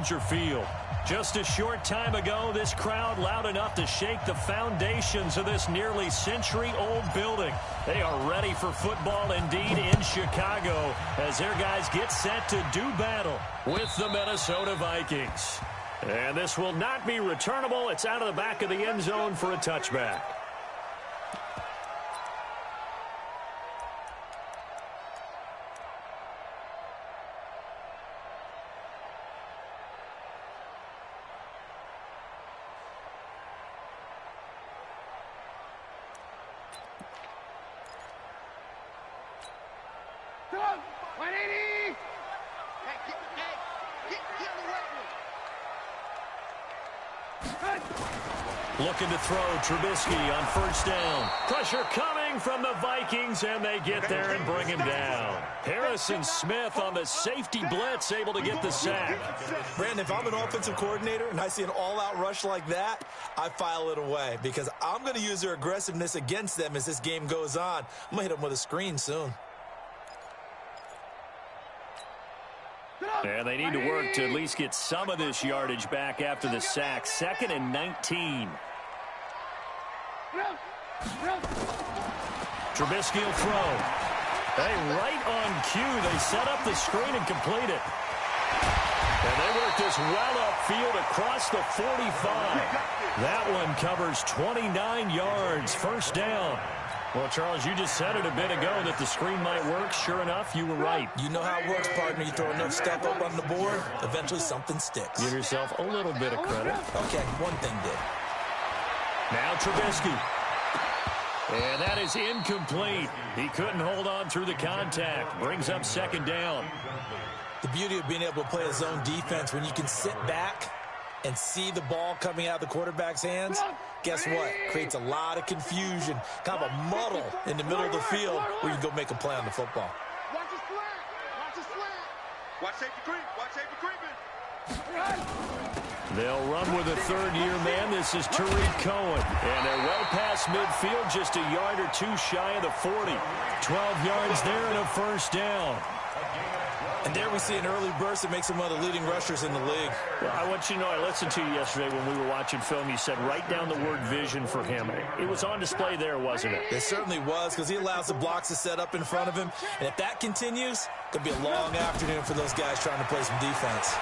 Soldier Field. Just a short time ago, this crowd loud enough to shake the foundations of this nearly century-old building. They are ready for football indeed in Chicago as their guys get set to do battle with the Minnesota Vikings. And this will not be returnable. It's out of the back of the end zone for a touchback. Looking to throw, Trubisky on first down. Pressure coming from the Vikings, and they get there and bring him down. Harrison Smith on the safety blitz, able to get the sack. Brandon, if I'm an offensive coordinator and I see an all-out rush like that, I file it away because I'm going to use their aggressiveness against them as this game goes on. I'm going to hit them with a screen soon. And they need to work to at least get some of this yardage back after the sack. 2nd and 19. Trubisky will throw. Hey, right on cue. They set up the screen and complete it. And they work this well upfield across the 45. That one covers 29 yards. First down. Well, Charles, you just said it a bit ago that the screen might work. Sure enough, you were right. You know how it works, partner. You throw enough stuff up on the board, eventually something sticks. Give yourself a little bit of credit. Okay, one thing did. Now Trubisky. And that is incomplete. He couldn't hold on through the contact. Brings up 2nd down. The beauty of being able to play a zone defense when you can sit back and see the ball coming out of the quarterback's hands, guess what? Creates a lot of confusion, kind of a muddle in the middle of the field where you can go make a play on the football. Watch his flat. Watch his flat. Watch safety creep. Watch safety creeping. They'll run with a third-year man. This is Tariq Cohen. And they're well past midfield, just a yard or two shy of the 40. 12 yards there and a first down. And there we see an early burst that makes him one of the leading rushers in the league. Well, I want you to know, I listened to you yesterday when we were watching film. You said write down the word vision for him. It was on display there, wasn't it? It certainly was, because he allows the blocks to set up in front of him. And if that continues, it could be a long afternoon for those guys trying to play some defense.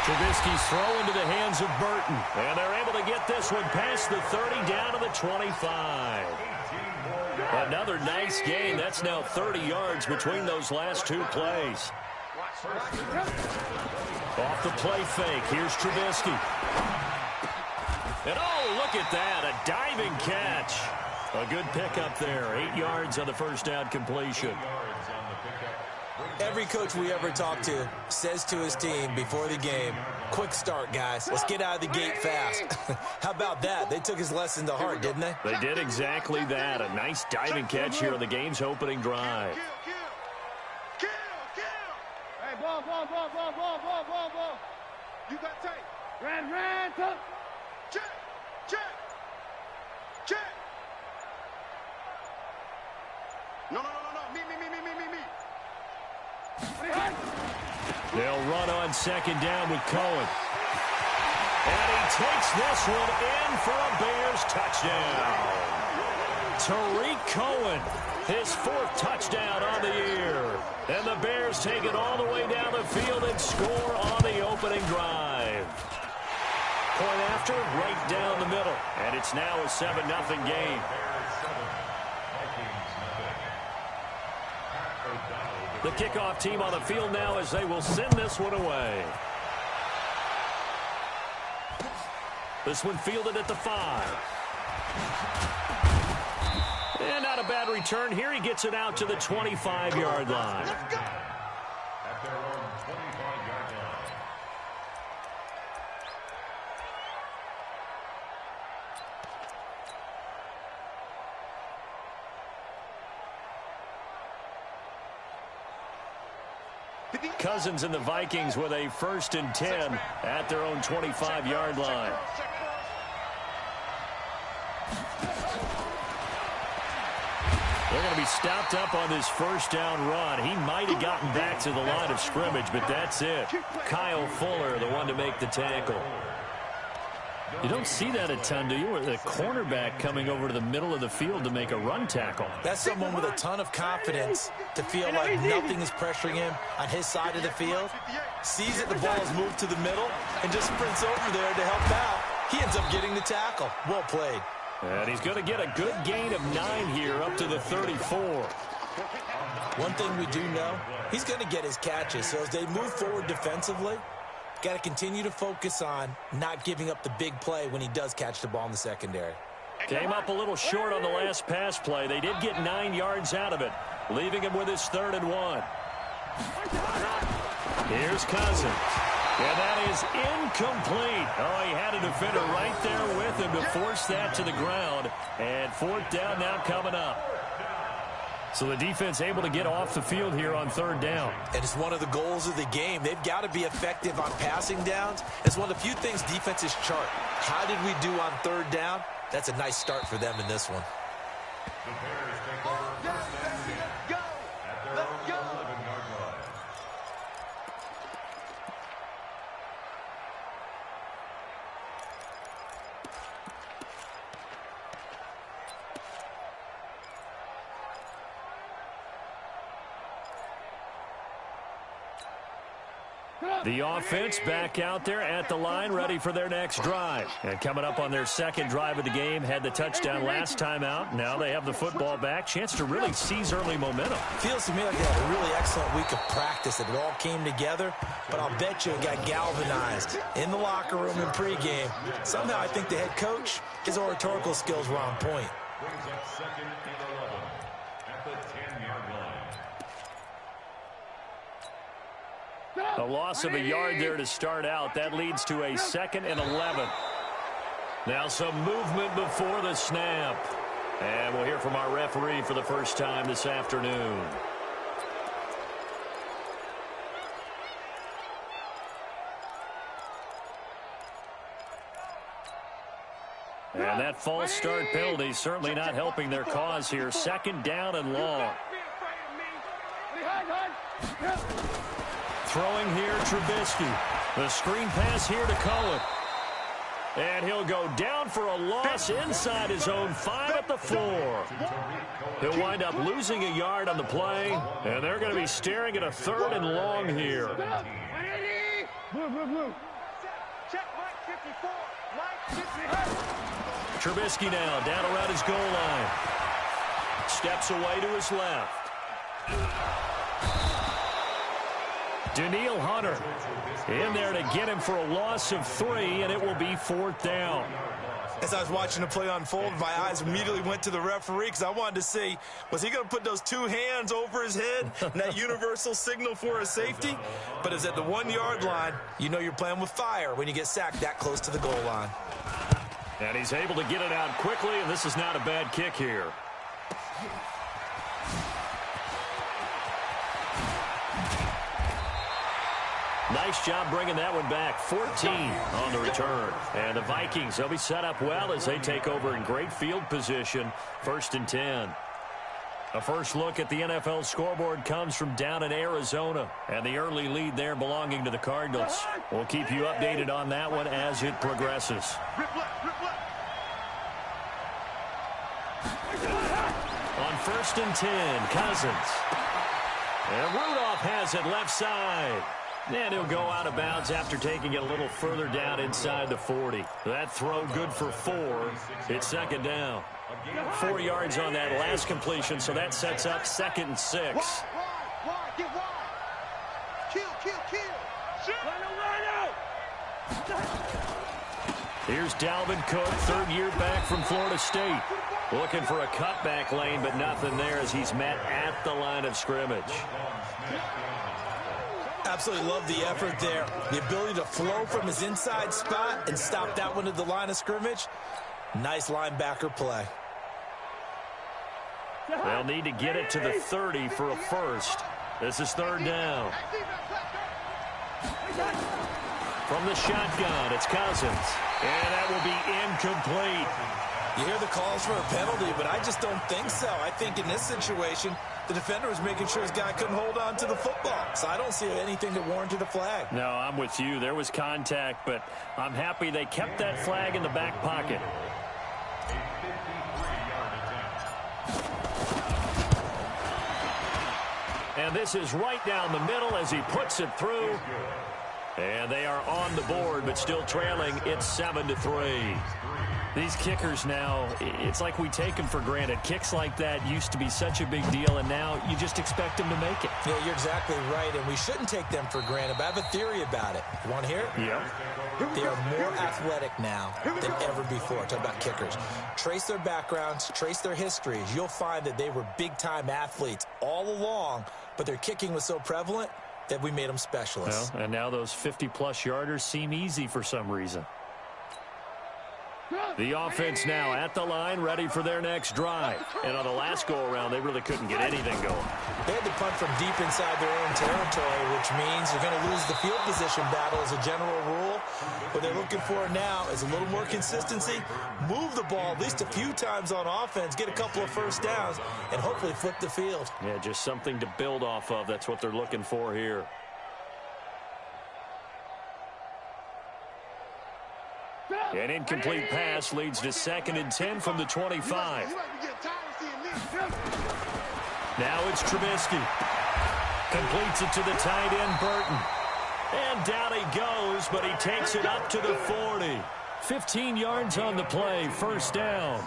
Trubisky's throw into the hands of Burton. And they're able to get this one past the 30 down to the 25. Another nice gain. That's now 30 yards between those last two plays. Off the play fake. Here's Trubisky. And oh, look at that. A diving catch. A good pickup there. 8 yards on the first down completion. Every coach we ever talk to says to his team before the game, quick start, guys. Let's get out of the gate fast. How about that? They took his lesson to heart, didn't they? They did exactly that. A nice diving catch here on the game's opening drive. Kill. Hey, ball. You got tape. Ran, tuck. Check. No. Me. They'll run on 2nd down with Cohen. And he takes this one in for a Bears touchdown. Tariq Cohen, his 4th touchdown on the year. And the Bears take it all the way down the field and score on the opening drive. Point after, right down the middle. And it's now a 7-0 game. The kickoff team on the field now as they will send this one away. This one fielded at the 5. And not a bad return here. He gets it out to the 25-yard line. Let's go. Cousins and the Vikings with a 1st and 10 at their own 25-yard line. They're going to be stopped up on this first down run. He might have gotten back to the line of scrimmage, but that's it. Kyle Fuller, the one to make the tackle. You don't see that a ton, do you? With a cornerback coming over to the middle of the field to make a run tackle. That's someone with a ton of confidence to feel like nothing is pressuring him on his side of the field. Sees that the ball is moved to the middle and just sprints over there to help out. He ends up getting the tackle. Well played. And he's going to get a good gain of 9 here up to the 34. One thing we do know, he's going to get his catches. So as they move forward defensively, got to continue to focus on not giving up the big play when he does catch the ball in the secondary. Came up a little short on the last pass play. They did get 9 yards out of it, leaving him with his 3rd and 1. Here's Cousins. And that is incomplete. Oh, he had a defender right there with him to force that to the ground. And 4th down now coming up. So the defense able to get off the field here on 3rd down. And it's one of the goals of the game. They've got to be effective on passing downs. It's one of the few things defenses chart. How did we do on 3rd down? That's a nice start for them in this one. The offense back out there at the line, ready for their next drive. And coming up on their 2nd drive of the game, had the touchdown last time out. Now they have the football back. Chance to really seize early momentum. Feels to me like they had a really excellent week of practice, that it all came together. But I'll bet you it got galvanized in the locker room in pregame. Somehow I think the head coach, his oratorical skills were on point. Brings up 2nd and 11 at the 10-yard line. A loss of a yard there to start out. That leads to a 2nd and 11. Now some movement before the snap. And we'll hear from our referee for the first time this afternoon. And that false start penalty certainly not helping their cause here. 2nd down and long. Throwing here, Trubisky. The screen pass here to Cohen. And he'll go down for a loss inside his own 5 at the 4. He'll wind up losing a yard on the play, and they're going to be staring at a 3rd and long here. Trubisky now down around his goal line. Steps away to his left. Daniil Hunter in there to get him for a loss of 3, and it will be 4th down. As I was watching the play unfold, my eyes immediately went to the referee because I wanted to see, was he going to put those 2 hands over his head and that universal signal for a safety? But it's at the 1-yard line. You know you're playing with fire when you get sacked that close to the goal line. And he's able to get it out quickly, and this is not a bad kick here. Nice job bringing that one back. 14 on the return. And the Vikings, they'll be set up well as they take over in great field position. 1st and 10. A first look at the NFL scoreboard comes from down in Arizona. And the early lead there belonging to the Cardinals. We'll keep you updated on that one as it progresses. On 1st and 10, Cousins. And Rudolph has it left side. And he'll go out of bounds after taking it a little further down inside the 40. That throw good for 4. It's 2nd down. 4 yards on that last completion, so that sets up 2nd and 6. Here's Dalvin Cook, 3rd year back from Florida State. Looking for a cutback lane, but nothing there as he's met at the line of scrimmage. Absolutely love the effort there. The ability to flow from his inside spot and stop that one at the line of scrimmage. Nice linebacker play. They'll need to get it to the 30 for a first. This is 3rd down. From the shotgun, it's Cousins. And that will be incomplete. You hear the calls for a penalty, but I just don't think so. I think in this situation, the defender was making sure his guy couldn't hold on to the football. So I don't see anything that warranted a flag. No, I'm with you. There was contact, but I'm happy they kept that flag in the back pocket. And this is right down the middle as he puts it through. And they are on the board, but still trailing. It's 7-3. These kickers now, it's like we take them for granted. Kicks like that used to be such a big deal, and now you just expect them to make it. Yeah, you're exactly right, and we shouldn't take them for granted, but I have a theory about it. You want to hear it? Yeah. They are more athletic now than ever before. Talk about kickers. Trace their backgrounds, trace their histories. You'll find that they were big-time athletes all along, but their kicking was so prevalent that we made them specialists. Well, and now those 50-plus yarders seem easy for some reason. The offense now at the line, ready for their next drive. And on the last go-around, they really couldn't get anything going. They had to punt from deep inside their own territory, which means you're going to lose the field position battle as a general rule. What they're looking for now is a little more consistency, move the ball at least a few times on offense, get a couple of first downs, and hopefully flip the field. Yeah, just something to build off of. That's what they're looking for here. An incomplete pass leads to 2nd and 10 from the 25. Now it's Trubisky. Completes it to the tight end, Burton. And down he goes, but he takes it up to the 40. 15 yards on the play, first down.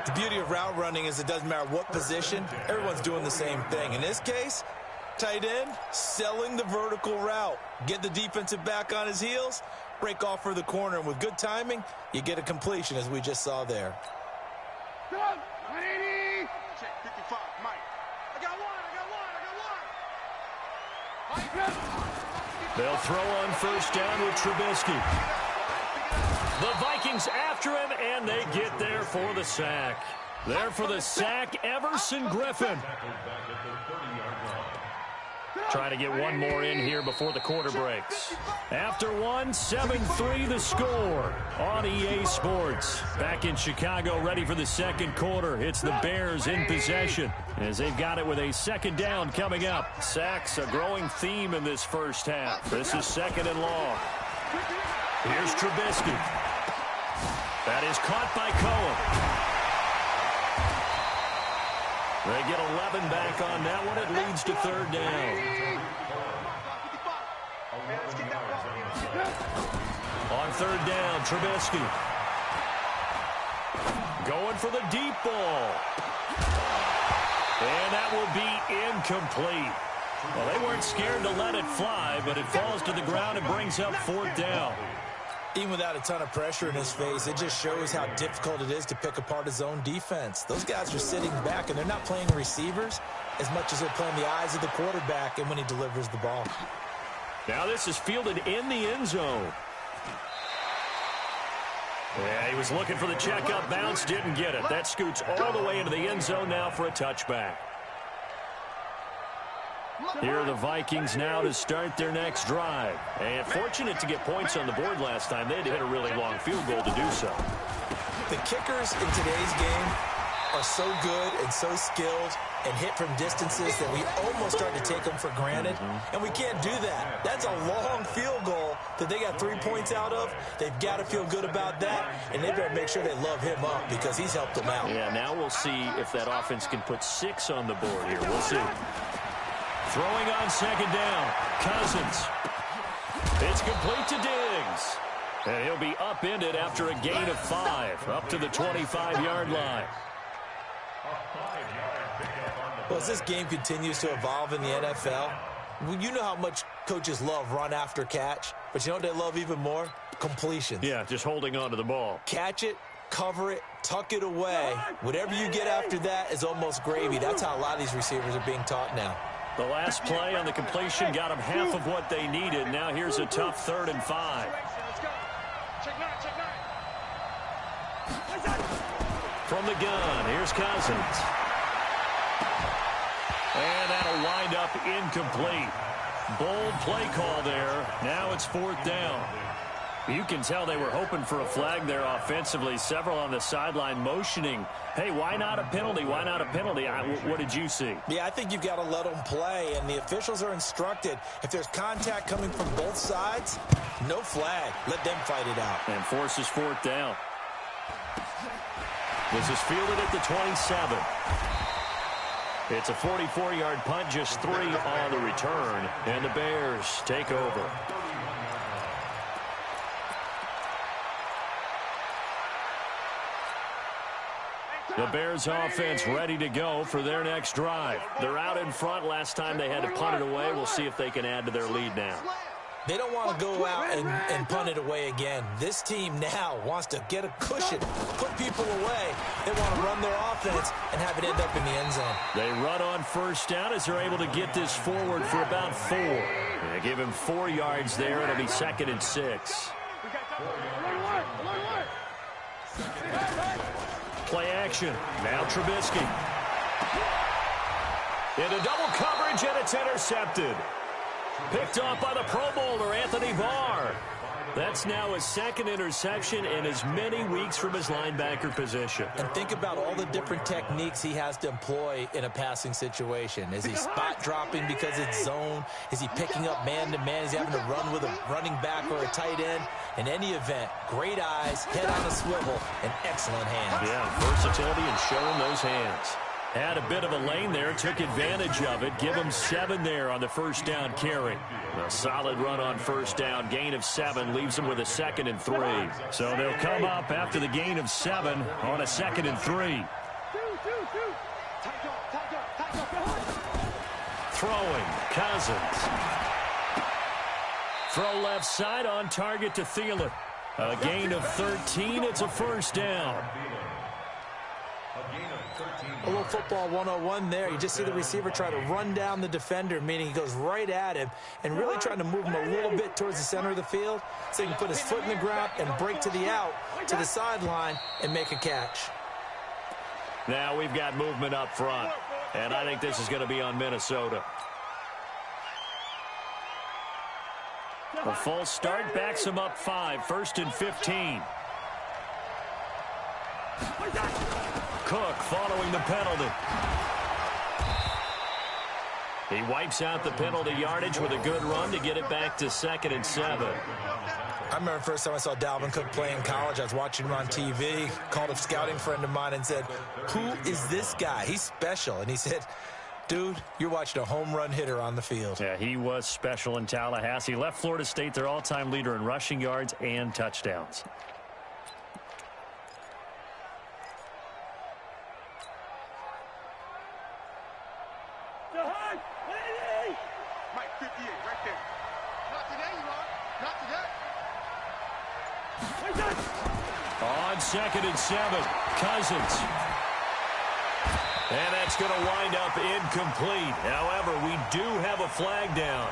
The beauty of route running is it doesn't matter what position, everyone's doing the same thing. In this case, tight end, selling the vertical route. Get the defensive back on his heels, break off for the corner, and with good timing, you get a completion, as we just saw there. Check 55, Mike. I got one. They'll throw on first down with Trubisky. The Vikings after him, and they get there for the sack. There for the sack, Everson Griffin. Trying to get one more in here before the quarter breaks. After one, 7-3 the score on EA Sports. Back in Chicago, ready for the second quarter. It's the Bears in possession as they've got it with a second down coming up. Sacks, a growing theme in this first half. This is 2nd and long. Here's Trubisky. That is caught by Cohen. They get 11 back on that one. It leads to 3rd down. On 3rd down, Trubisky. Going for the deep ball. And that will be incomplete. Well, they weren't scared to let it fly, but it falls to the ground and brings up 4th down. Even without a ton of pressure in his face, it just shows how difficult it is to pick apart his own defense. Those guys are sitting back, and they're not playing receivers as much as they're playing the eyes of the quarterback and when he delivers the ball. Now this is fielded in the end zone. Yeah, he was looking for the checkup bounce, didn't get it. That scoots all the way into the end zone now for a touchback. Here are the Vikings now to start their next drive. And fortunate to get points on the board last time. They had to hit a really long field goal to do so. The kickers in today's game are so good and so skilled and hit from distances that we almost start to take them for granted. And we can't do that. That's a long field goal that they got 3 points out of. They've got to feel good about that, and they better make sure they love him up because he's helped them out. Yeah, now we'll see if that offense can put 6 on the board here. We'll see. Throwing on 2nd down, Cousins. It's complete to Diggs. And he'll be upended after a gain of 5, up to the 25-yard line. Well, as this game continues to evolve in the NFL, you know how much coaches love run after catch, but you know what they love even more? Completions. Yeah, just holding on to the ball. Catch it, cover it, tuck it away. Whatever you get after that is almost gravy. That's how a lot of these receivers are being taught now. The last play on the completion got them half of what they needed. Now here's a tough 3rd and 5. From the gun, here's Cousins. And that'll wind up incomplete. Bold play call there. Now it's 4th down. You can tell they were hoping for a flag there offensively. Several on the sideline motioning, hey, why not a penalty? Why not a penalty? What did you see? Yeah, I think you've got to let them play, and the officials are instructed. If there's contact coming from both sides, no flag. Let them fight it out. And forces fourth down. This is fielded at the 27. It's a 44-yard punt, just 3 on the return, and the Bears take over. The Bears offense ready to go for their next drive. They're out in front. Last time they had to punt it away. We'll see if they can add to their lead now. They don't want to go out and punt it away again. This team now wants to get a cushion, put people away. They want to run their offense and have it end up in the end zone. They run on first down as they're able to get this forward for about 4. They give him 4 yards there. It'll be 2nd and 6. Play action. Now Trubisky. Into double coverage, and it's intercepted. Picked off by the Pro Bowler, Anthony Barr. That's now his 2nd interception in as many weeks from his linebacker position. And think about all the different techniques he has to employ in a passing situation. Is he spot dropping because it's zone? Is he picking up man-to-man? Is he having to run with a running back or a tight end? In any event, great eyes, head on a swivel, and excellent hands. Yeah, versatility and showing those hands. Had a bit of a lane there, took advantage of it. Give him 7 there on the first down carry. A solid run on first down. Gain of 7 leaves them with a 2nd and 3. So they'll come up after the gain of 7 on a 2nd and 3. Throwing, Cousins. Throw left side on target to Thielen. A gain of 13. It's a first down. A little football 101 there. You just see the receiver try to run down the defender, meaning he goes right at him and really trying to move him a little bit towards the center of the field so he can put his foot in the ground and break to the out, to the sideline, and make a catch. Now we've got movement up front, and I think this is going to be on Minnesota. A full start backs him up 5, 1st and 15. Cook following the penalty. He wipes out the penalty yardage with a good run to get it back to 2nd and 7. I remember the first time I saw Dalvin Cook play in college. I was watching him on TV, called a scouting friend of mine and said, "Who is this guy? He's special." And he said, "Dude, you're watching a home run hitter on the field." Yeah, he was special in Tallahassee. Left Florida State their all-time leader in rushing yards and touchdowns. Mike 58 right there. Not today, you are. Not today. On 2nd and 7, Cousins. And that's going to wind up incomplete. However, we do have a flag down.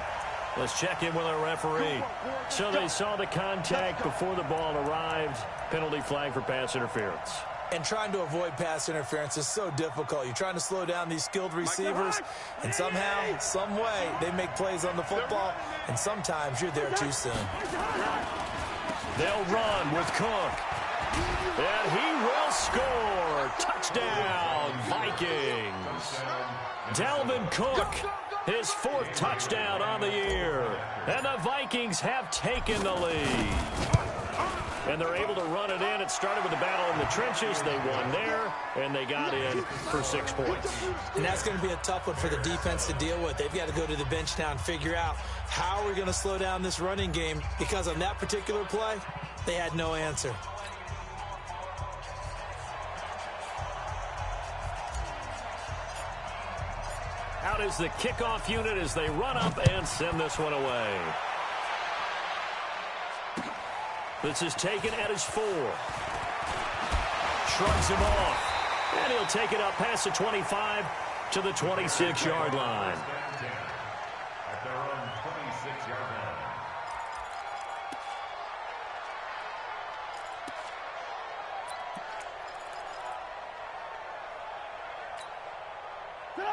Let's check in with our referee. So they saw the contact before the ball arrived. Penalty flag for pass interference. And trying to avoid pass interference is so difficult. You're trying to slow down these skilled receivers, and somehow, some way, they make plays on the football, and sometimes you're there too soon. They'll run with Cook. And he will score. Touchdown, Vikings. Dalvin Cook, his 4th touchdown on the year. And the Vikings have taken the lead. And they're able to run it in. It started with a battle in the trenches. They won there, and they got in for 6 points. And that's going to be a tough one for the defense to deal with. They've got to go to the bench now and figure out how we're going to slow down this running game, because on that particular play, they had no answer. Out is the kickoff unit as they run up and send this one away. This is taken at his 4. Shrugs him off. And he'll take it up past the 25 to the 26-yard line. At their own 26-yard line.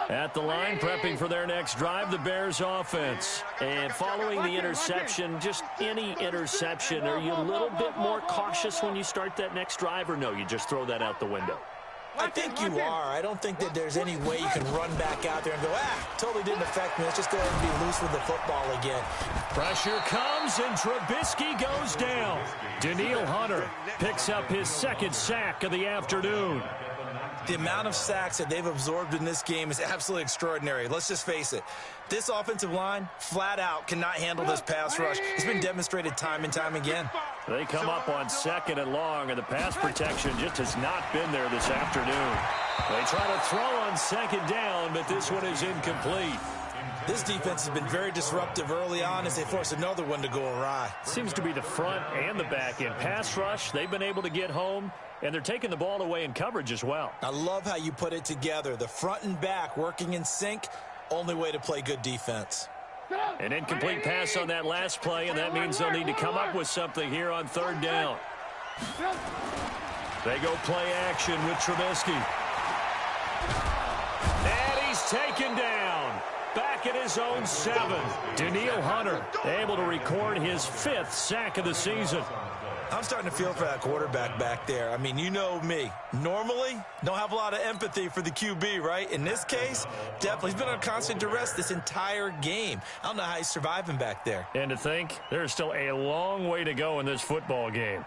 At the line, prepping for their next drive, the Bears offense. And following the interception, just any interception, are you a little bit more cautious when you start that next drive, or no, you just throw that out the window? I think you are. I don't think that there's any way you can run back out there and go, totally didn't affect me. Let's just go ahead and be loose with the football again. Pressure comes, and Trubisky goes down. Danielle Hunter picks up his second sack of the afternoon. The amount of sacks that they've absorbed in this game is absolutely extraordinary. Let's just face it. This offensive line, flat out, cannot handle this pass rush. It's been demonstrated time and time again. They come up on 2nd and long, and the pass protection just has not been there this afternoon. They try to throw on 2nd down, but this one is incomplete. This defense has been very disruptive early on as they force another one to go awry. Seems to be the front and the back end. Pass rush, they've been able to get home, and they're taking the ball away in coverage as well. I love how you put it together. The front and back working in sync, only way to play good defense. An incomplete pass on that last play, and that means they'll need to come up with something here on 3rd down. They go play action with Trubisky. And he's taken down. Back at his own 7. Danielle Hunter able to record his 5th sack of the season. I'm starting to feel for that quarterback back there. I mean, you know me. Normally, don't have a lot of empathy for the QB, right? In this case, definitely. He's been on constant duress this entire game. I don't know how he's surviving back there. And to think, there's still a long way to go in this football game.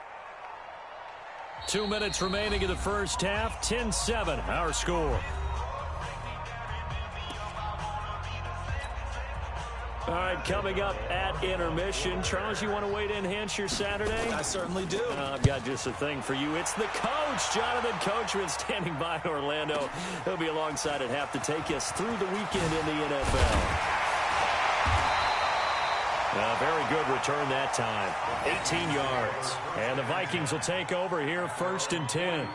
2 minutes remaining in the first half. 10-7, our score. All right, coming up at intermission. Charles, you want to wait to enhance your Saturday? I certainly do. I've got just a thing for you. It's the coach, Jonathan Coachman, standing by in Orlando. He'll be alongside at half to take us through the weekend in the NFL. A very good return that time. 18 yards. And the Vikings will take over here 1st and 10.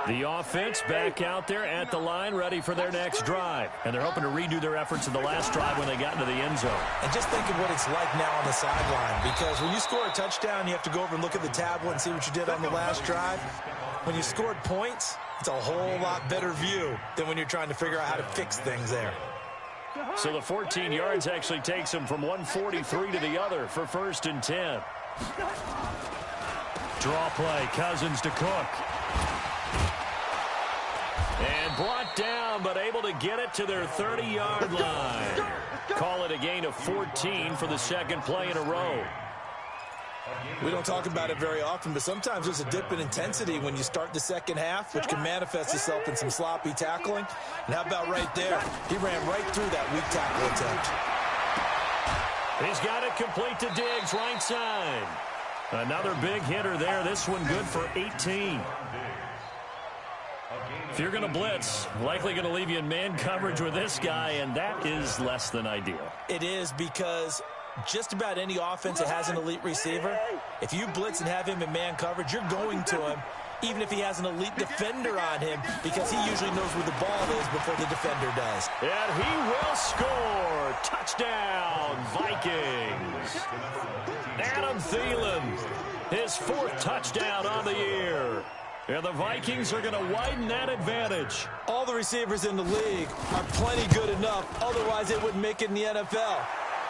The offense back out there at the line, ready for their next drive. And they're hoping to redo their efforts in the last drive when they got into the end zone. And just think of what it's like now on the sideline. Because when you score a touchdown, you have to go over and look at the tablet and see what you did on the last drive. When you scored points, it's a whole lot better view than when you're trying to figure out how to fix things there. So the 14 yards actually takes them from 143 to the other for 1st and 10. Draw play, Cousins to Cook. And brought down, but able to get it to their 30-yard line. Call it a gain of 14 for the 2nd play in a row. We don't talk about it very often, but sometimes there's a dip in intensity when you start the second half, which can manifest itself in some sloppy tackling. And how about right there? He ran right through that weak tackle attempt. He's got it complete to Diggs, right side. Another big hitter there. This one good for 18. If you're going to blitz, likely going to leave you in man coverage with this guy, and that is less than ideal. It is, because just about any offense that has an elite receiver, if you blitz and have him in man coverage, you're going to him, even if he has an elite defender on him, because he usually knows where the ball is before the defender does. And he will score. Touchdown, Vikings. Adam Thielen, his 4th touchdown on the year. And the Vikings are going to widen that advantage. All the receivers in the league are plenty good enough. Otherwise, they wouldn't make it in the NFL.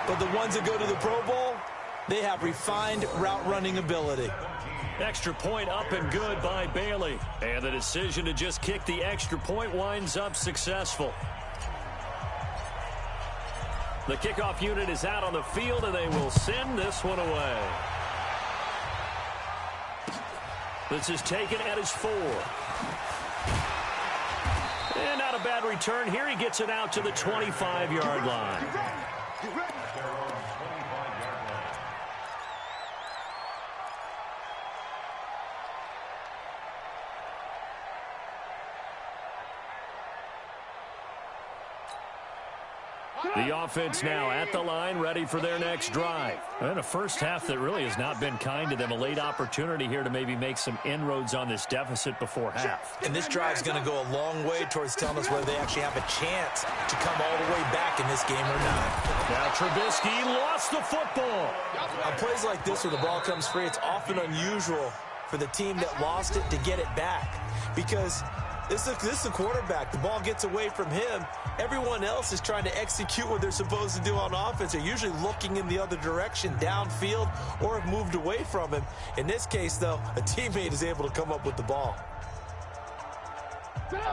But the ones that go to the Pro Bowl, they have refined route running ability. Extra point up and good by Bailey. And the decision to just kick the extra point winds up successful. The kickoff unit is out on the field, and they will send this one away. This is taken at his 4. And not a bad return. Here he gets it out to the 25-yard line. The offense now at the line, ready for their next drive. And a first half that really has not been kind to them. A late opportunity here to maybe make some inroads on this deficit before half. And this drive's going to go a long way towards telling us whether they actually have a chance to come all the way back in this game or not. Now Trubisky lost the football. On plays like this where the ball comes free, it's often unusual for the team that lost it to get it back. Because this is the quarterback. The ball gets away from him. Everyone else is trying to execute what they're supposed to do on offense. They're usually looking in the other direction, downfield, or have moved away from him. In this case, though, a teammate is able to come up with the ball.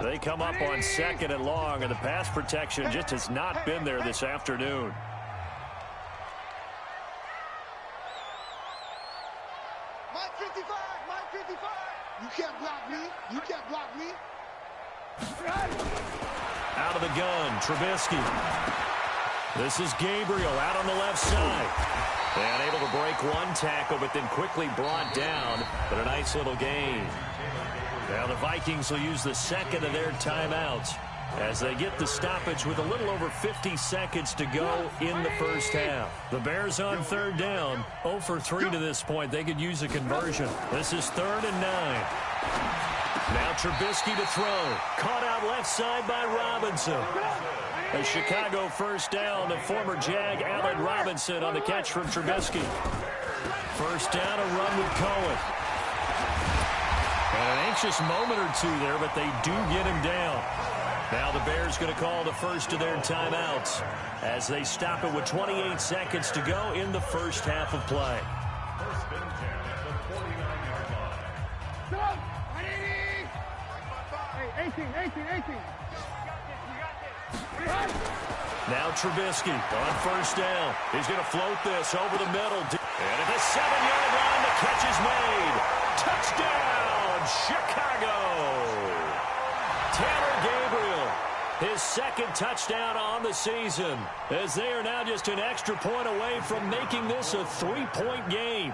They come up on 2nd and long, and the pass protection just has not been there this afternoon. Mike 55, Mike 55. You can't block me. You can't block me. Out of the gun, Trubisky. This is Gabriel out on the left side. And able to break one tackle, but then quickly brought down. But a nice little gain. Now the Vikings will use the second of their timeouts as they get the stoppage with a little over 50 seconds to go in the first half. The Bears on 3rd down, 0 for 3 to this point. They could use a conversion. This is 3rd and 9. Now Trubisky to throw. Caught out left side by Robinson. A Chicago first down to former Jag Allen Robinson on the catch from Trubisky. First down, a run with Cohen. And an anxious moment or two there, but they do get him down. Now the Bears going to call the first of their timeouts as they stop it with 28 seconds to go in the first half of play. Now Trubisky on first down. He's going to float this over the middle. And at the 7-yard line, the catch is made. Touchdown, Chicago. Taylor Gabriel, his second touchdown on the season, as they are now just an extra point away from making this a 3-point game.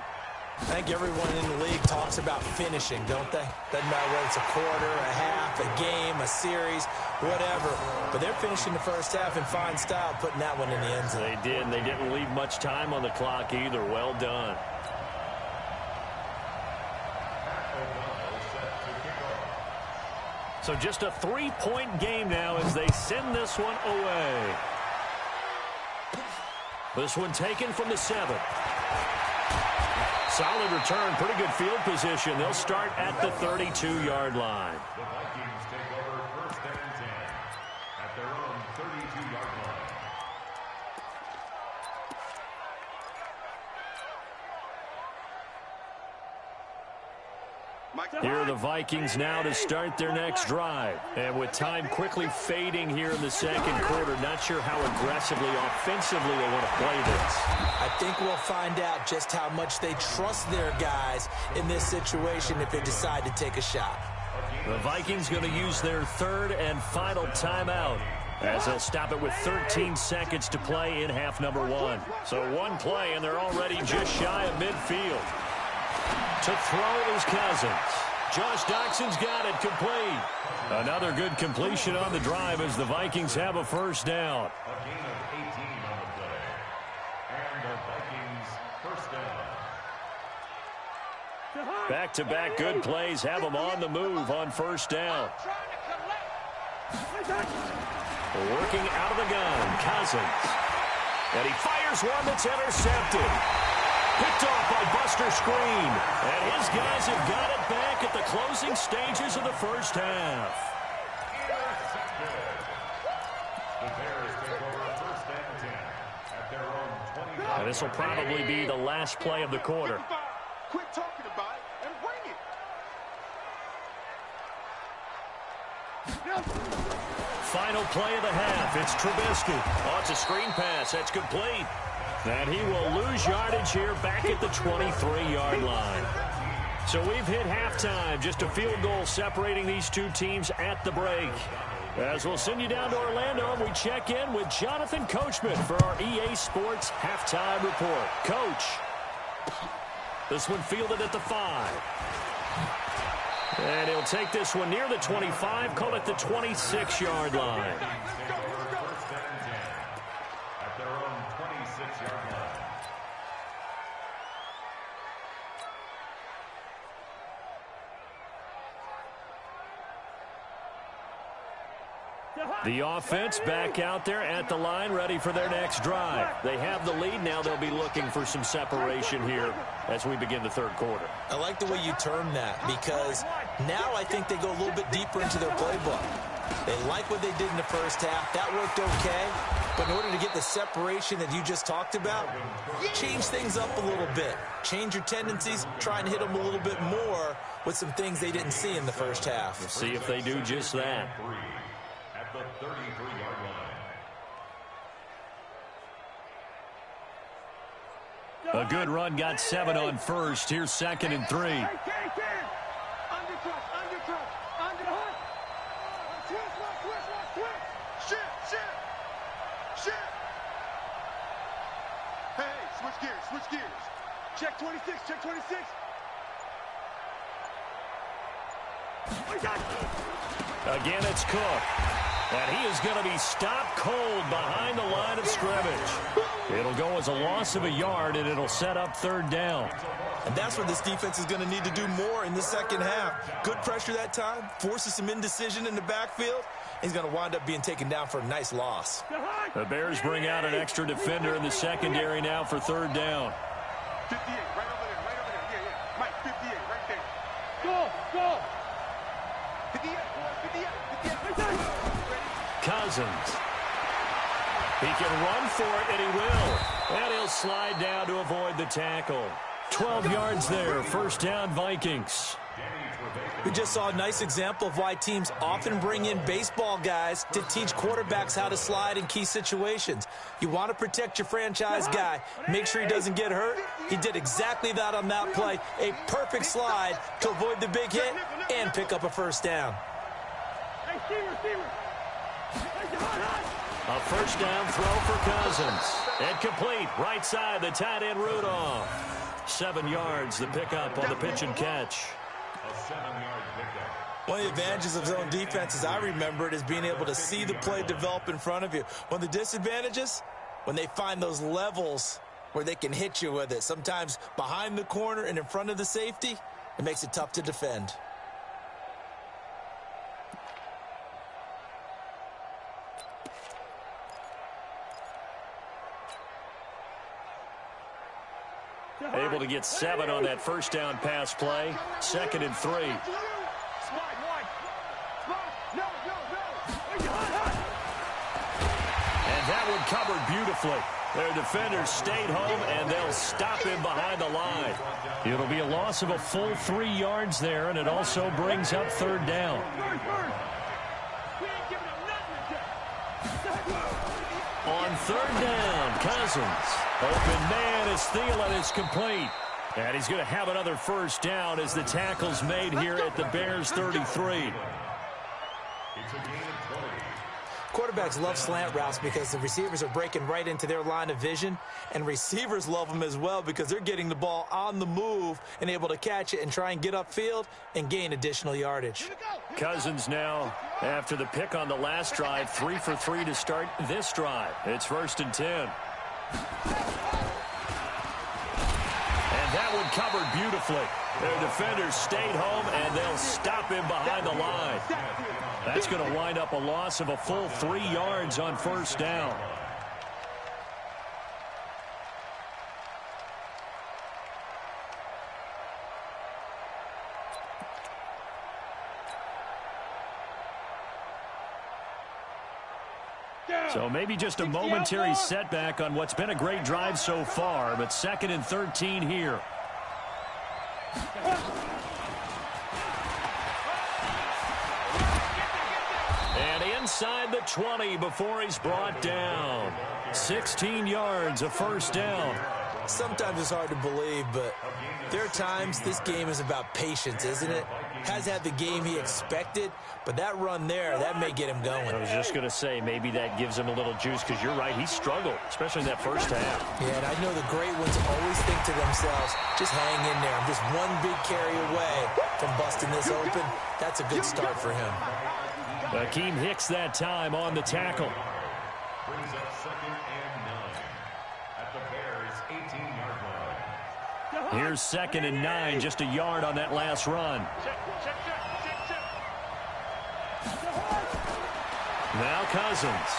I think everyone in the league talks about finishing, don't they? Doesn't matter whether it's a quarter, a half, a game, a series, whatever. But they're finishing the first half in fine style, putting that one in the end zone. They did, and they didn't leave much time on the clock either. Well done. So just a 3-point game now as they send this one away. This one taken from the 7. Solid return, pretty good field position. They'll start at the 32-yard line. The Vikings take over 1st and 10 at their own 32-yard line. Here are the Vikings now to start their next drive. And with time quickly fading here in the second quarter, not sure how aggressively, offensively they want to play this. I think we'll find out just how much they trust their guys in this situation if they decide to take a shot. The Vikings going to use their 3rd and final timeout as they'll stop it with 13 seconds to play in half number 1. So one play, and they're already just shy of midfield. To throw is Cousins. Josh Doxson's got it complete. Another good completion on the drive as the Vikings have a first down. A gain of 18 on the play. And the Vikings first down. Back-to-back good plays have them on the move on first down. Working out of the gun, Cousins. And he fires one that's intercepted. Picked off by Buster Screen. And his guys have got it back at the closing stages of the first half. The Bears take over 1st and 10 at their own 20. And this will probably be the last play of the quarter. Quit talking about it and bring it. Final play of the half. It's Trubisky. Oh, it's a screen pass. That's complete. And he will lose yardage here back at the 23-yard line. So we've hit halftime. Just a field goal separating these two teams at the break. As we'll send you down to Orlando, and we check in with Jonathan Coachman for our EA Sports Halftime Report. Coach, this one fielded at the 5. And he'll take this one near the 25, call it the 26-yard line. At their own 26-yard line. The offense back out there at the line, ready for their next drive. They have the lead now. They'll be looking for some separation here as we begin the third quarter. I like the way you term that, because now I think they go a little bit deeper into their playbook. They like what they did in the first half. That worked okay. But in order to get the separation that you just talked about, change things up a little bit. Change your tendencies, try and hit them a little bit more with some things they didn't see in the first half. We'll see if they do just that. At the 33-yard line. A good run, got 7 on first. Here's 2nd and 3. Switch gears. Check 26, check 26. Again, it's Cook. And he is going to be stopped cold behind the line of scrimmage. It'll go as a loss of a yard, and it'll set up 3rd down. And that's what this defense is going to need to do more in the second half. Good pressure that time, forces some indecision in the backfield. He's going to wind up being taken down for a nice loss. The Bears bring out an extra defender in the secondary now for 3rd down. 58, right over there, right over there. Yeah. Mike, 58, right there. Go. 58. Cousins. He can run for it, and he will. And he'll slide down to avoid the tackle. 12 yards there, 1st down Vikings. We just saw a nice example of why teams often bring in baseball guys to teach quarterbacks how to slide in key situations. You want to protect your franchise guy. Make sure he doesn't get hurt. He did exactly that on that play. A perfect slide to avoid the big hit and pick up a 1st down. A 1st down throw for Cousins. And complete, right side, the tight end Rudolph. 7 yards, the pickup on the pitch and catch. A 7-yard pickup. One of the advantages of zone defense, as I remember it, is being able to see the play develop in front of you. One of the disadvantages, when they find those levels where they can hit you with it, sometimes behind the corner and in front of the safety, it makes it tough to defend. Able to get 7 on that 1st down pass play. 2nd and 3. And that one covered beautifully. Their defenders stayed home, and they'll stop him behind the line. It'll be a loss of a full 3 yards there, and it also brings up 3rd down. On 3rd down, Cousins. Open man is Thielen. It's complete. And he's going to have another 1st down as the tackle's made here at the Bears 33. It's a gain of 20. Quarterbacks love slant routes because the receivers are breaking right into their line of vision, and receivers love them as well because they're getting the ball on the move and able to catch it and try and get upfield and gain additional yardage. Cousins now, after the pick on the last drive, 3 for 3 to start this drive. It's 1st and 10. And that one covered beautifully. Their defenders stayed home, and they'll stop him behind the line. That's going to wind up a loss of a full 3 yards on 1st down. So maybe just a momentary setback on what's been a great drive so far, but 2nd and 13 here. And inside the 20 before he's brought down. 16 yards, a 1st down. Sometimes it's hard to believe, but there are times this game is about patience, isn't it? Has had the game he expected, but that run there, that may get him going. I was just going to say, maybe that gives him a little juice, because you're right, he struggled, especially in that 1st half. Yeah, and I know the great ones always think to themselves, just hang in there. I'm just one big carry away from busting this open. That's a good start for him. Akeem Hicks that time on the tackle. Brings up 2nd and 9 at the Bears' 18-yard line. Here's 2nd and 9, just a yard on that last run. Now Cousins.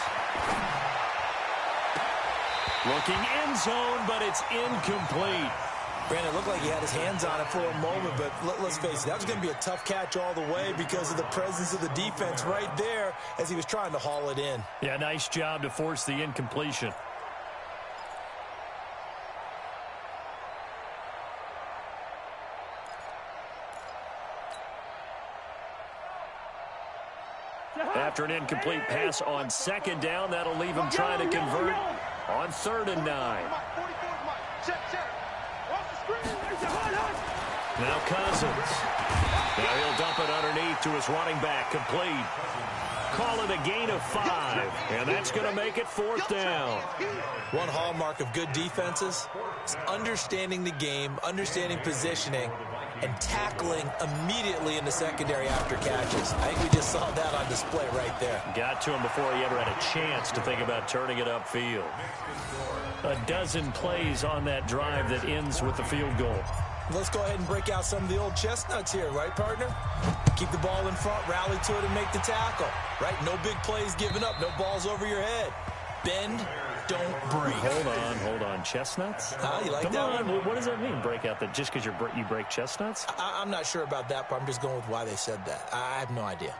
Looking end zone, but it's incomplete. Brandon, it looked like he had his hands on it for a moment, but let's face it, that was going to be a tough catch all the way because of the presence of the defense right there as he was trying to haul it in. Yeah, nice job to force the incompletion. After an incomplete pass on second down, that'll leave him trying to convert on 3rd and 9. Now Cousins. Now he'll dump it underneath to his running back, complete. Call it a gain of 5, and that's going to make it 4th down. One hallmark of good defenses is understanding the game, understanding positioning, and tackling immediately in the secondary after catches. I think we just saw that on display right there. Got to him before he ever had a chance to think about turning it upfield. A dozen plays on that drive that ends with the field goal. Let's go ahead and break out some of the old chestnuts here, right, partner? Keep the ball in front, rally to it, and make the tackle, right? No big plays given up, no balls over your head. Bend, don't break. Hold on. Chestnuts? You like Come that on. one? What does that mean, break out? That just because you break chestnuts? I'm not sure about that, but I'm just going with why they said that. I have no idea.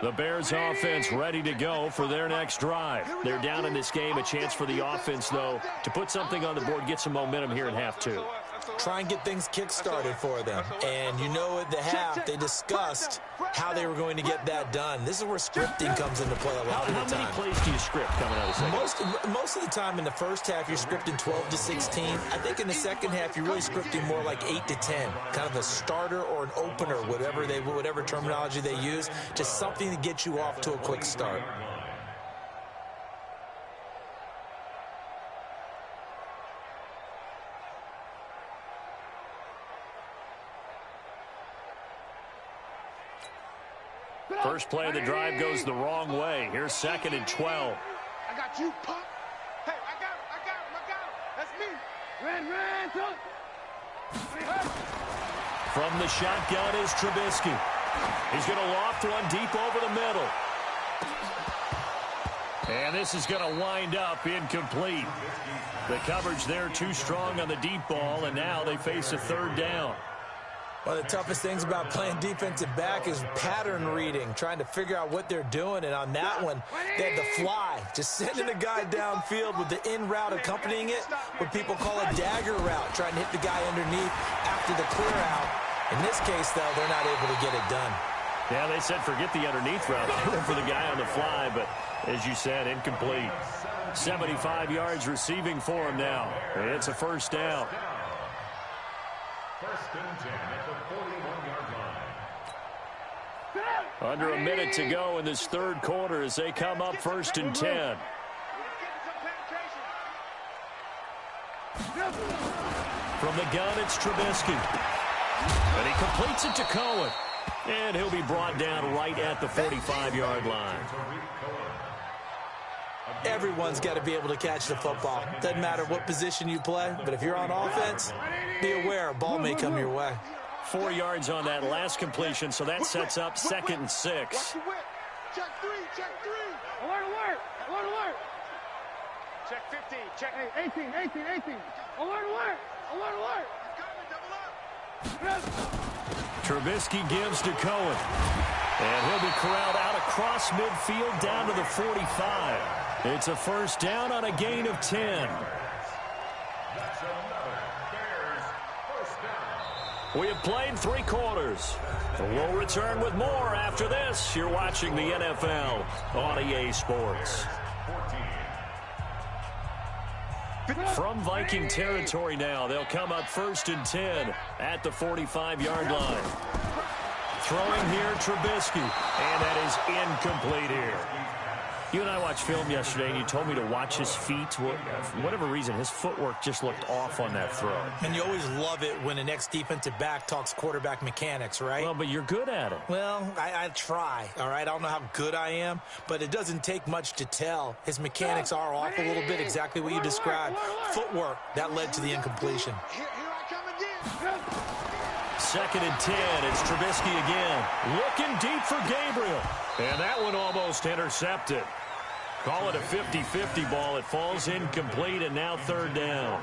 The Bears offense ready to go for their next drive. They're down in this game. A chance for the offense, though, to put something on the board, get some momentum here in half 2. Try and get things kick-started for them. And you know at the half, they discussed how they were going to get that done. This is where scripting comes into play a lot of the time. How many plays do you script coming out of the second? Most of the time in the first half, you're scripting 12 to 16. I think in the second half, you're really scripting more like 8 to 10. Kind of a starter or an opener, whatever terminology they use. Just something to get you off to a quick start. First play of the drive goes the wrong way. Here's 2nd and 12. I got you, pop. Hey, I got him. That's me. Ran, From the shotgun is Trubisky. He's going to loft one deep over the middle. And this is going to wind up incomplete. The coverage there too strong on the deep ball, and now they face a 3rd down. One of the toughest things about playing defensive back is pattern reading, trying to figure out what they're doing. And on that one, they had the fly, just sending a guy downfield with the in route accompanying it, what people call a dagger route, trying to hit the guy underneath after the clear out. In this case, though, they're not able to get it done. Yeah, they said forget the underneath route. They went for the guy on the fly, but as you said, incomplete. 75 yards receiving for him now. It's a 1st down. 1st and 10 at the 41-yard line. Under a minute to go in this 3rd quarter as they come up 1st and 10. From the gun, it's Trubisky. And he completes it to Cohen. And he'll be brought down right at the 45-yard line. Everyone's got to be able to catch the football. Doesn't matter what position you play, but if you're on offense, be aware a ball may come your way. 4 yards on that last completion, so that sets up 2nd and 6. Check 3. Alert. Check 15. Check 18. Alert. Trubisky gives to Cohen. And he'll be corralled out across midfield down to the 45. It's a 1st down on a gain of 10. That's another Bears 1st down. We have played 3 quarters. We'll return with more after this. You're watching the NFL on EA Sports. 14. From Viking territory now, they'll come up 1st and 10 at the 45-yard line. Throwing here, Trubisky, and that is incomplete here. You and I watched film yesterday, and you told me to watch his feet. For whatever reason, his footwork just looked off on that throw. And you always love it when an ex-defensive back talks quarterback mechanics, right? Well, but you're good at it. Well, I try, all right? I don't know how good I am, but it doesn't take much to tell. His mechanics are off a little bit, exactly what you described. Footwork, that led to the incompletion. Here I come again. 2nd and 10. It's Trubisky again. Looking deep for Gabriel. And that one almost intercepted. Call it a 50-50 ball. It falls incomplete, and now third down.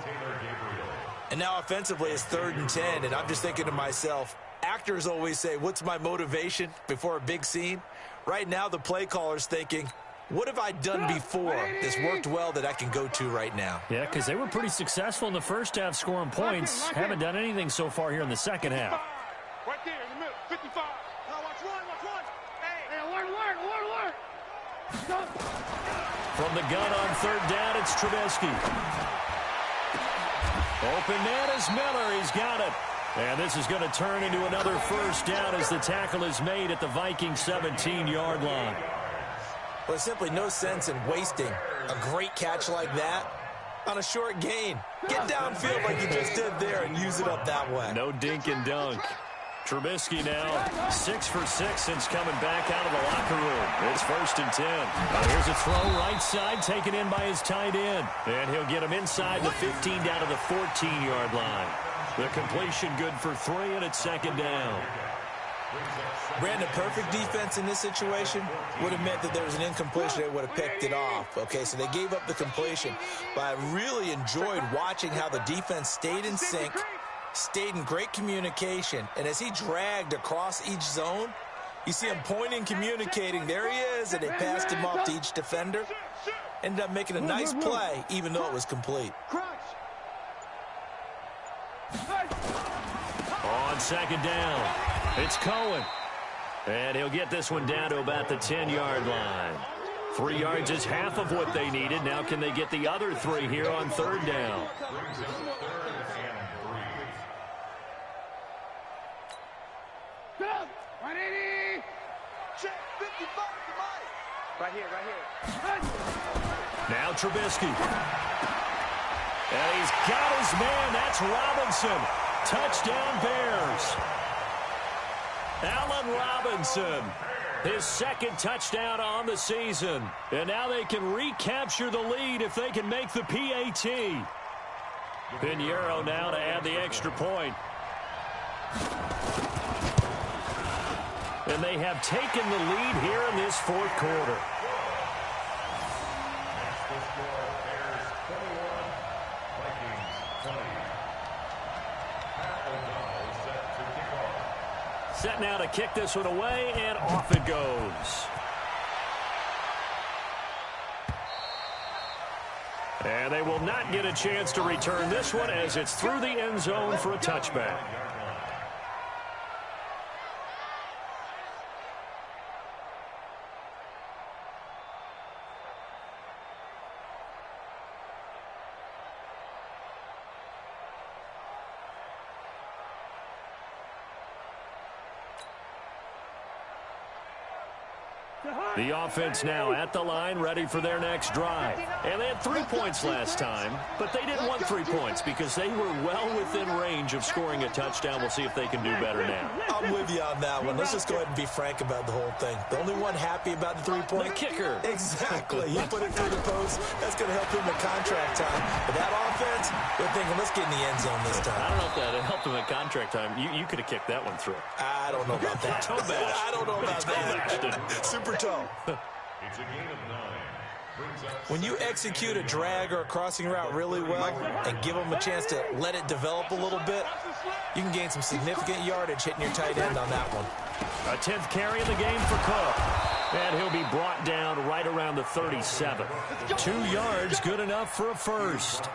And now offensively it's 3rd and 10, and I'm just thinking to myself, actors always say, what's my motivation before a big scene? Right now the play caller's thinking, what have I done before that's worked well that I can go to right now? Yeah, because they were pretty successful in the first half scoring points. Haven't done anything so far here in the second half. Right there in the middle, 55. Now watch one. Hey, alert. From the gun on third down, it's Trubisky. Open man is Miller. He's got it. And this is going to turn into another first down as the tackle is made at the Vikings 17-yard line. Well, there's simply no sense in wasting a great catch like that on a short gain. Get downfield like you just did there and use it up that way. No dink and dunk. Trubisky now 6 for 6 since coming back out of the locker room. It's 1st and 10. Here's a throw right side taken in by his tight end. And he'll get him inside the 15 down to the 14-yard line. The completion good for 3, and it's 2nd down. Brandon, perfect defense in this situation would have meant that there was an incompletion. They would have picked it off. Okay, so they gave up the completion. But I really enjoyed watching how the defense stayed in sync, stayed in great communication. And as he dragged across each zone, you see him pointing, communicating. There he is, and they passed him off to each defender. Ended up making a nice play, even though it was complete. On 2nd down, it's Cohen. And he'll get this one down to about the 10-yard line. 3 yards is half of what they needed. Now can they get the other 3 here on 3rd down? Right here. Now Trubisky. And he's got his man. That's Robinson. Touchdown Bears. Allen Robinson, his 2nd touchdown on the season. And now they can recapture the lead if they can make the PAT. Pinheiro now to add the extra point. And they have taken the lead here in this 4th quarter. Set now to kick this one away, and off it goes. And they will not get a chance to return this one as it's through the end zone for a touchback. The offense now at the line, ready for their next drive. And they had 3 points last time, but they didn't want 3 points because they were well within range of scoring a touchdown. We'll see if they can do better now. I'm with you on that one. Let's just go ahead and be frank about the whole thing. The only one happy about the 3-point? The kicker. Exactly. He put it through the post. That's going to help him in contract time. But that offense, they're thinking, let's get in the end zone this time. I don't know if that helped him in contract time. You could have kicked that one through. I don't know about that. Toe bash. I don't know about that. Super toe. It's a gain of 9. When you execute a drag or a crossing route really well and give them a chance to let it develop a little bit, you can gain some significant yardage hitting your tight end on that one. A 10th carry of the game for Cook. And he'll be brought down right around the 37. 2 yards, good enough for a first.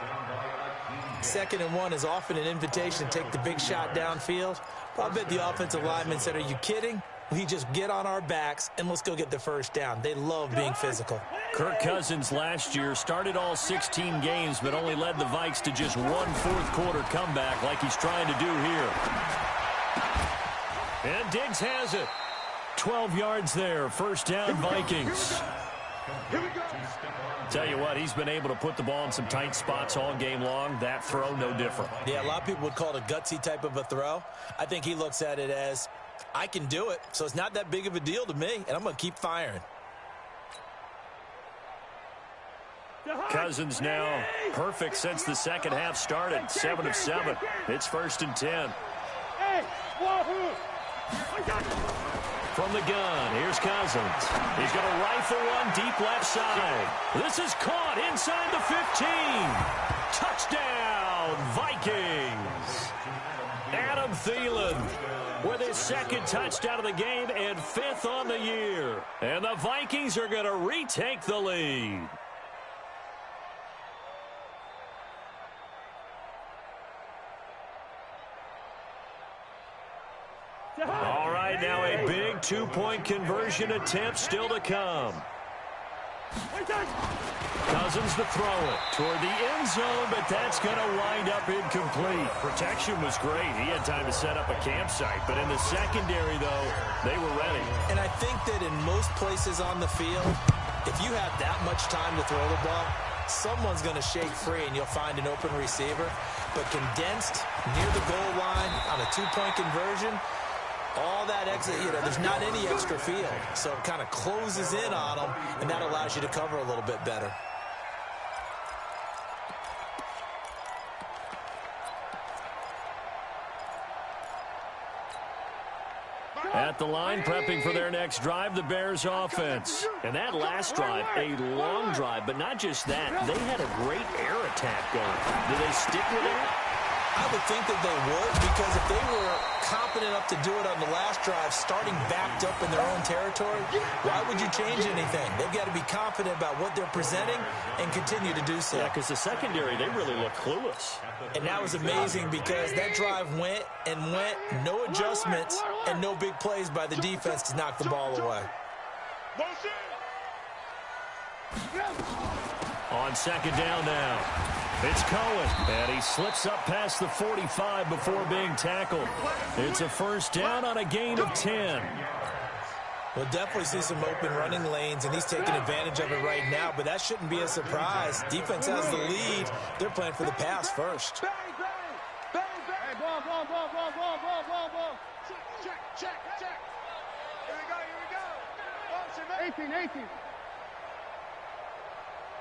2nd and 1 is often an invitation to take the big shot downfield. I bet the offensive lineman said, are you kidding? We just get on our backs and let's go get the first down. They love being physical. Kirk Cousins last year started all 16 games but only led the Vikes to just 1 fourth-quarter comeback like he's trying to do here. And Diggs has it. 12 yards there. First down, Vikings. Tell you what, he's been able to put the ball in some tight spots all game long. That throw, no different. Yeah, a lot of people would call it a gutsy type of a throw. I think he looks at it as, I can do it, so it's not that big of a deal to me, and I'm going to keep firing. Cousins now perfect since the second half started. 7 of 7. It's 1st and 10. From the gun, here's Cousins. He's going to rifle one deep left side. This is caught inside the 15. Touchdown, Vikings. Adam Thielen with his second touchdown of the game and 5th on the year. And the Vikings are going to retake the lead. All right, now a big two-point conversion attempt still to come. Cousins to throw it toward the end zone, but that's going to wind up incomplete. Protection was great. He had time to set up a campsite, but in the secondary, though, they were ready. And I think that in most places on the field, if you have that much time to throw the ball, someone's going to shake free and you'll find an open receiver. But condensed near the goal line on a two-point conversion, all that exit, there's not any extra field. So it kind of closes in on them, and that allows you to cover a little bit better. At the line, prepping for their next drive, the Bears offense. And that last drive, a long drive, but not just that. They had a great air attack going. Do they stick with that? I would think that they would, because if they were competent enough to do it on the last drive, starting backed up in their own territory, why would you change anything? They've got to be confident about what they're presenting and continue to do so. Yeah, because the secondary, they really look clueless. And that was amazing because that drive went, no adjustments, and no big plays by the defense to knock the ball away. On second down now. It's Cohen, and he slips up past the 45 before being tackled. It's a first down on a gain of 10. We'll definitely see some open running lanes, and he's taking advantage of it right now, but that shouldn't be a surprise. Defense has the lead. They're playing for the pass first. Bang, bang, bang, bang. Hey, ball. Check. Here we go. 18.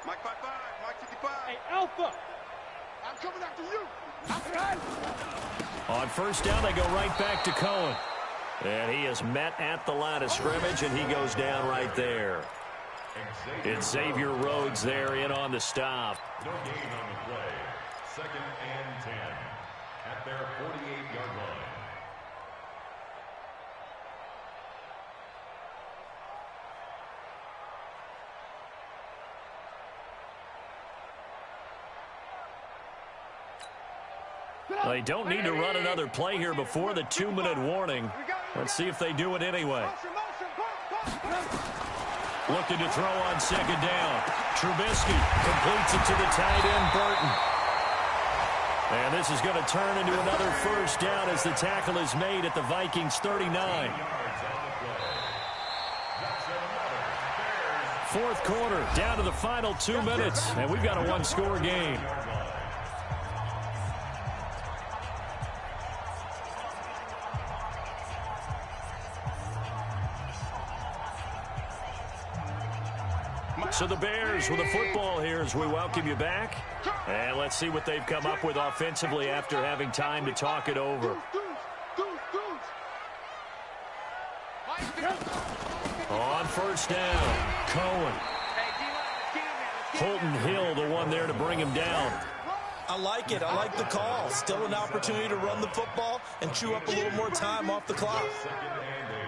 Mike 55, Mike 55. Hey, Alpha. I'm coming after you. On first down, they go right back to Cohen. And he is met at the line of scrimmage, and he goes down right there. It's Xavier Rhodes there in on the stop. No gain on the play. 2nd and 10 at their 48-yard line. They don't need to run another play here before the 2-minute warning. Let's see if they do it anyway. Looking to throw on second down. Trubisky completes it to the tight end, Burton. And this is going to turn into another first down as the tackle is made at the Vikings 39. Fourth quarter, down to the final 2 minutes, and we've got a one-score game. So the Bears with the football here as we welcome you back. And let's see what they've come up with offensively after having time to talk it over. On first down, Cohen. Holton Hill, the one there to bring him down. I like it. I like the call. Still an opportunity to run the football and chew up a little more time off the clock. 2nd and 8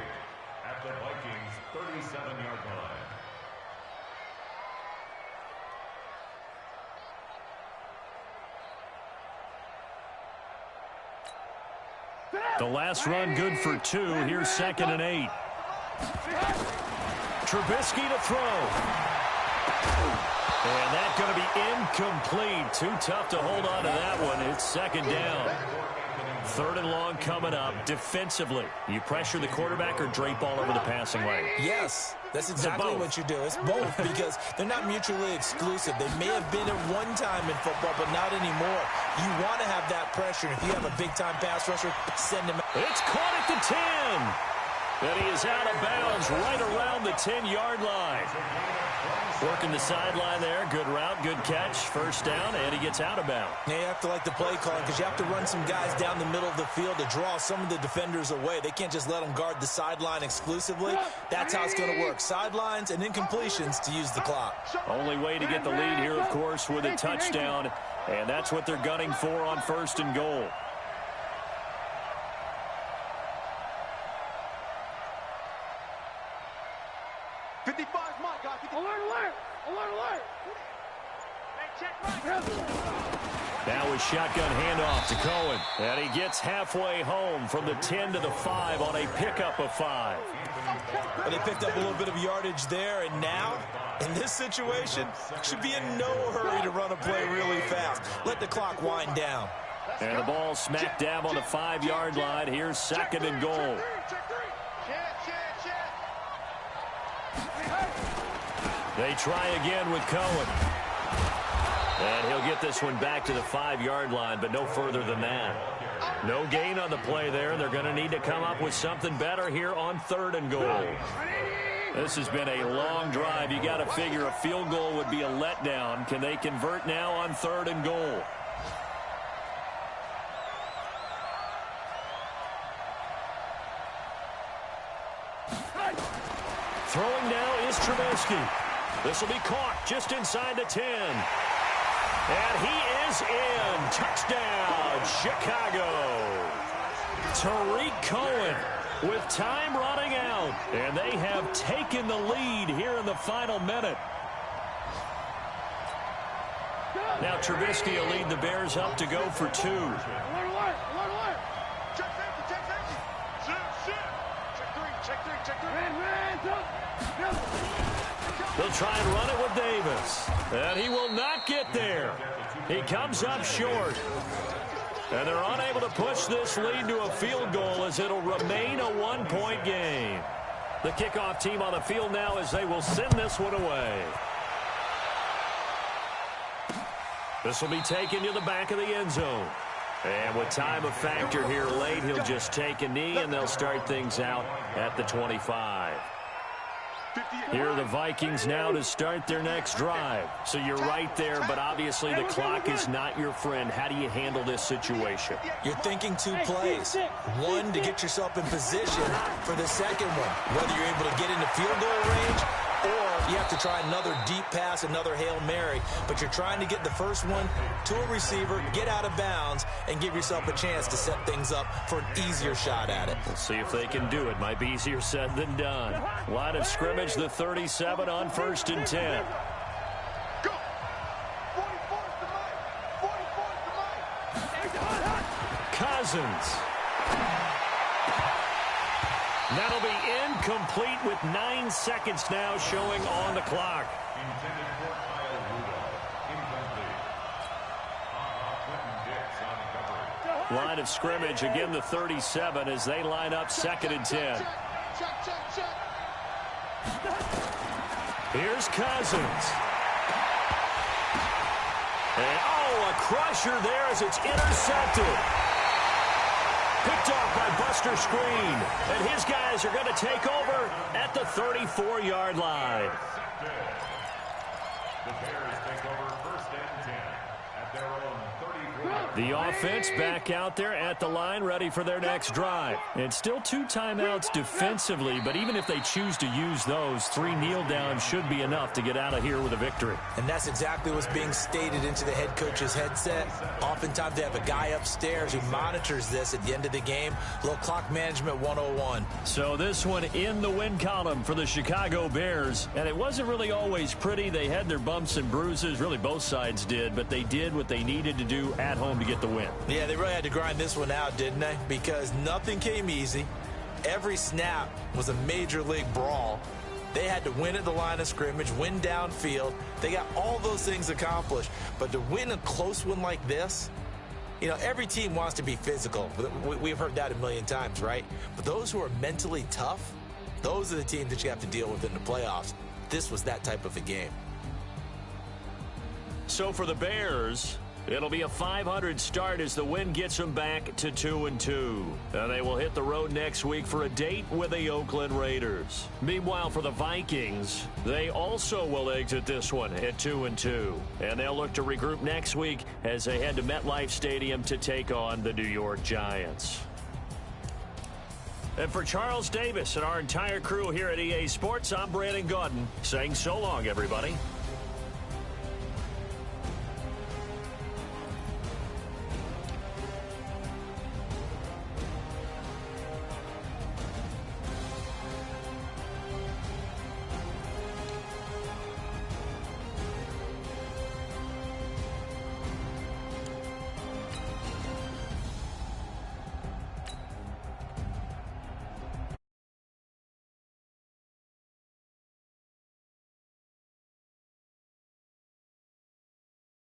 at the Vikings' 37-yard line. The last run good for 2. Here's 2nd and 8. Trubisky to throw. And that's going to be incomplete. Too tough to hold on to that one. It's 2nd down. 3rd and long coming up. Defensively, you pressure the quarterback or drape all over the passing lane? Yes, that's exactly what you do. It's both because they're not mutually exclusive. They may have been at one time in football, but not anymore. You want to have that pressure. If you have a big-time pass rusher, send him out. It's caught at the 10. And he is out of bounds right around the 10-yard line. Working the sideline there. Good route, good catch. First down, and he gets out of bounds. Now you have to like the play calling because you have to run some guys down the middle of the field to draw some of the defenders away. They can't just let them guard the sideline exclusively. That's how it's going to work. Sidelines and incompletions to use the clock. Only way to get the lead here, of course, with a touchdown, and that's what they're gunning for on 1st and goal. Now a shotgun handoff to Cohen. And he gets halfway home from the 10 to the 5 on a pickup of 5. But they picked up a little bit of yardage there, and now, in this situation, should be in no hurry to run a play really fast. Let the clock wind down. And the ball smack dab on the 5-yard line. Here's 2nd and goal. They try again with Cohen. And he'll get this one back to the 5-yard line, but no further than that. No gain on the play there, and they're going to need to come up with something better here on 3rd and goal. This has been a long drive. You got to figure a field goal would be a letdown. Can they convert now on 3rd and goal? Throwing now is Trubisky. This will be caught just inside the 10. And he is in. Touchdown, Chicago. Tariq Cohen with time running out. And they have taken the lead here in the final minute. Now Trubisky will lead the Bears up to go for 2. They'll try and run it with Davis. And he will not get there. He comes up short. And they're unable to push this lead to a field goal as it'll remain a 1-point game. The kickoff team on the field now as they will send this one away. This will be taken to the back of the end zone. And with time a factor here late, he'll just take a knee and they'll start things out at the 25. Here are the Vikings now to start their next drive. So you're right there, but obviously the clock is not your friend. How do you handle this situation? You're thinking 2 plays. One, to get yourself in position for the second one, whether you're able to get into field goal range or you have to try another deep pass, another Hail Mary. But you're trying to get the first one to a receiver, get out of bounds, and give yourself a chance to set things up for an easier shot at it. We'll see if they can do it. Might be easier said than done. Line of scrimmage, the 37 on 1st and 10. Cousins. That'll be incomplete with 9 seconds now showing on the clock. Line of scrimmage, again the 37 as they line up 2nd and 10. Here's Cousins. And a crusher there as it's intercepted. Picked off by Buster Screen. And his guys are going to take over at the 34-yard line. The Bears take over 1st and 10 at their own 34. The offense back out there at the line, ready for their next drive. And still 2 timeouts defensively, but even if they choose to use those, 3 kneel downs should be enough to get out of here with a victory. And that's exactly what's being stated into the head coach's headset. Oftentimes they have a guy upstairs who monitors this at the end of the game. A little clock management 101. So this one in the win column for the Chicago Bears. And it wasn't really always pretty. They had their bumps and bruises. Really both sides did. But they did what they needed to do at home to get the win. Yeah, they really had to grind this one out, didn't they? Because nothing came easy. Every snap was a major league brawl. They had to win at the line of scrimmage, win downfield. They got all those things accomplished. But to win a close one like this, you know, every team wants to be physical. We've heard that a million times, right? But those who are mentally tough, those are the teams that you have to deal with in the playoffs. This was that type of a game. So for the Bears, It'll be a .500 start as the win gets them back to 2-2. And they will hit the road next week for a date with the Oakland Raiders. Meanwhile, for the Vikings, they also will exit this one at 2-2. And they'll look to regroup next week as they head to MetLife Stadium to take on the New York Giants. And for Charles Davis and our entire crew here at EA Sports, I'm Brandon Gaudin saying so long, everybody.